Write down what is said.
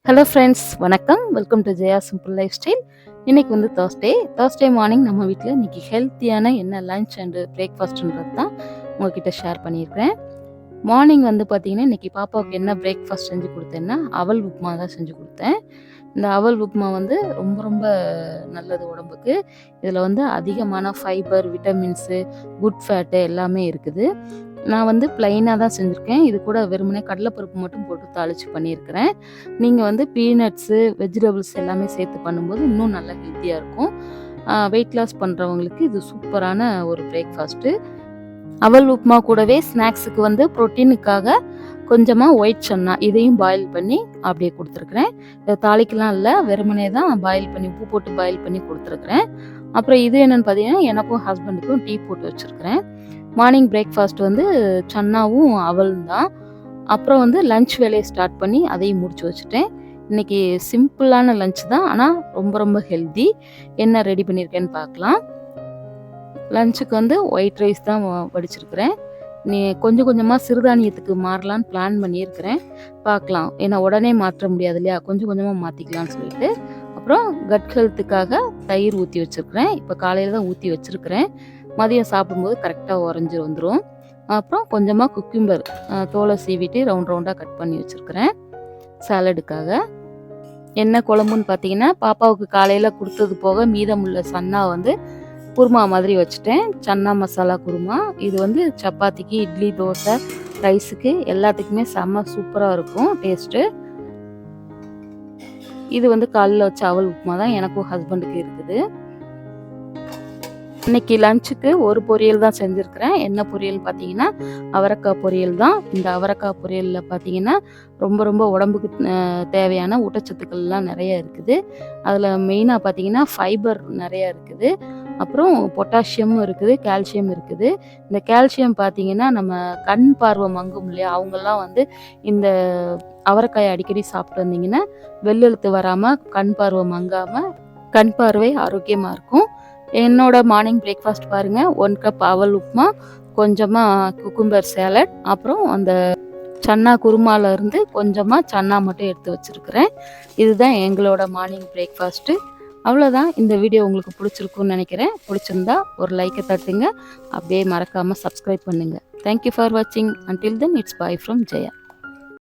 Hello friends, வணக்கம். Welcome to Jaya simple life style. இன்னைக்கு வந்து தேர்ஸ்டே மார்னிங் நம்ம வீட்டில் இன்னைக்கு ஹெல்த்தியான என்ன லஞ்ச் அண்டு பிரேக்ஃபாஸ்ட்ன்றது தான் உங்ககிட்ட ஷேர் பண்ணியிருக்கிறேன். மார்னிங் வந்து பார்த்தீங்கன்னா, இன்னைக்கு பாப்பாவுக்கு என்ன பிரேக்ஃபாஸ்ட் செஞ்சு கொடுத்தேன்னா, அவல் உப்புமா தான் செஞ்சு கொடுத்தேன். இந்த அவல் உப்புமா வந்து ரொம்ப ரொம்ப நல்லது உடம்புக்கு. இதில் வந்து அதிகமான ஃபைபர், விட்டமின்ஸு, குட் ஃபேட்டு எல்லாமே இருக்குது. நான் வந்து ப்ளைனாக தான் செஞ்சுருக்கேன். இது கூட வெறுமனே கடலைப்பருப்பு மட்டும் போட்டு தாளித்து பண்ணியிருக்கிறேன். நீங்கள் வந்து பீனட்ஸு, வெஜிடபிள்ஸ் எல்லாமே சேர்த்து பண்ணும்போது இன்னும் நல்லா ஹெல்த்தியாக இருக்கும். வெயிட் லாஸ் பண்ணுறவங்களுக்கு இது சூப்பரான ஒரு பிரேக்ஃபாஸ்ட்டு. அவல் உப்புமா கூடவே ஸ்நாக்ஸுக்கு வந்து ப்ரோட்டீனுக்காக கொஞ்சமாக ஒயிட் சன்னா இதையும் பாயில் பண்ணி அப்படியே கொடுத்துருக்குறேன். இதை தாளிக்கலாம் இல்லை, வெறுமனே தான் பாயில் பண்ணி உப்பு போட்டு பாயில் பண்ணி கொடுத்துருக்குறேன். அப்புறம் இது என்னென்னு பார்த்தீங்கன்னா, எனக்கும் ஹஸ்பண்டுக்கும் டீ போட்டு வச்சுருக்கிறேன். மார்னிங் பிரேக்ஃபாஸ்ட் வந்து சன்னாவும் அவலும் தான். அப்புறம் வந்து லஞ்ச் வேலையை ஸ்டார்ட் பண்ணி அதையும் முடிச்சு வச்சுட்டேன். இன்றைக்கி சிம்பிளான லஞ்ச் தான், ஆனால் ரொம்ப ரொம்ப ஹெல்தி. என்ன ரெடி பண்ணியிருக்கேன்னு பார்க்கலாம். லஞ்சுக்கு வந்து ஒயிட் ரைஸ் தான் வடிச்சிருக்கிறேன். கொஞ்சம் கொஞ்சமாக சிறுதானியத்துக்கு மாறலான்னு பிளான் பண்ணியிருக்கிறேன். பார்க்கலாம், ஏன்னா உடனே மாற்ற முடியாது இல்லையா, கொஞ்சம் கொஞ்சமாக மாற்றிக்கலான்னு சொல்லிட்டு. அப்புறம் கட் ஹெல்த்துக்காக தயிர் ஊற்றி வச்சுருக்கிறேன். இப்போ காலையில் தான் ஊற்றி வச்சுருக்கிறேன். மதியம் சாப்பிடும்போது கரெக்டாக உறைஞ்சி வந்துடும். அப்புறம் கொஞ்சமாக குக்கும்பர் தோலை சீவிட்டு ரவுண்ட் ரவுண்டாக கட் பண்ணி வச்சுருக்கிறேன் சாலடுக்காக. என்ன குழம்புன்னு பார்த்தீங்கன்னா, பாப்பாவுக்கு காலையில் கொடுத்தது போக மீதமுள்ள சன்னா வந்து குருமா மாதிரி வச்சுட்டேன். சன்னா மசாலா குருமா. இது வந்து சப்பாத்திக்கு, இட்லி, தோசை, ரைஸுக்கு எல்லாத்துக்குமே செம்ம சூப்பராக இருக்கும் டேஸ்ட்டு. இது வந்து காலையில் வச்ச அவல் உப்புமா தான் எனக்கும் ஹஸ்பண்டுக்கு இருக்குது. இன்னைக்கு லஞ்சுக்கு ஒரு பொரியல் தான் செஞ்சுருக்கிறேன். என்ன பொரியல் பார்த்தீங்கன்னா, அவரைக்காய் பொரியல் தான். இந்த அவரைக்காய் பொரியலில் பார்த்தீங்கன்னா, ரொம்ப ரொம்ப உடம்புக்கு தேவையான ஊட்டச்சத்துக்கள்லாம் நிறைய இருக்குது. அதில் மெயினாக பார்த்தீங்கன்னா ஃபைபர் நிறையா இருக்குது. அப்புறம் பொட்டாசியமும் இருக்குது, கால்சியம் இருக்குது. இந்த கால்சியம் பார்த்தீங்கன்னா, நம்ம கண் பார்வை மங்கும் இல்லையா, அவங்கெல்லாம் வந்து இந்த அவரைக்காயை அடிக்கடி சாப்பிட்டு வந்தீங்கன்னா வெள்ளெழுத்து வராமல், கண் பார்வை மங்காமல், கண் பார்வை ஆரோக்கியமாக இருக்கும். என்னோட மார்னிங் பிரேக்ஃபாஸ்ட் பாருங்கள். 1 கப் அவல் உப்புமா, கொஞ்சமாக குக்கும்பர் சேலட், அப்புறம் அந்த சன்னா குருமாலேருந்து கொஞ்சமாக சன்னா மட்டும் எடுத்து வச்சுருக்கிறேன். இதுதான் எங்களோட மார்னிங் பிரேக்ஃபாஸ்ட்டு. அவ்வளோதான். இந்த வீடியோ உங்களுக்கு பிடிச்சிருக்குன்னு நினைக்கிறேன். பிடிச்சிருந்தா ஒரு லைக்கை தட்டுங்க. அப்படியே மறக்காமல் சப்ஸ்கிரைப் பண்ணுங்கள். தேங்க்யூ ஃபார் வாட்சிங். Until then it's bye from Jaya.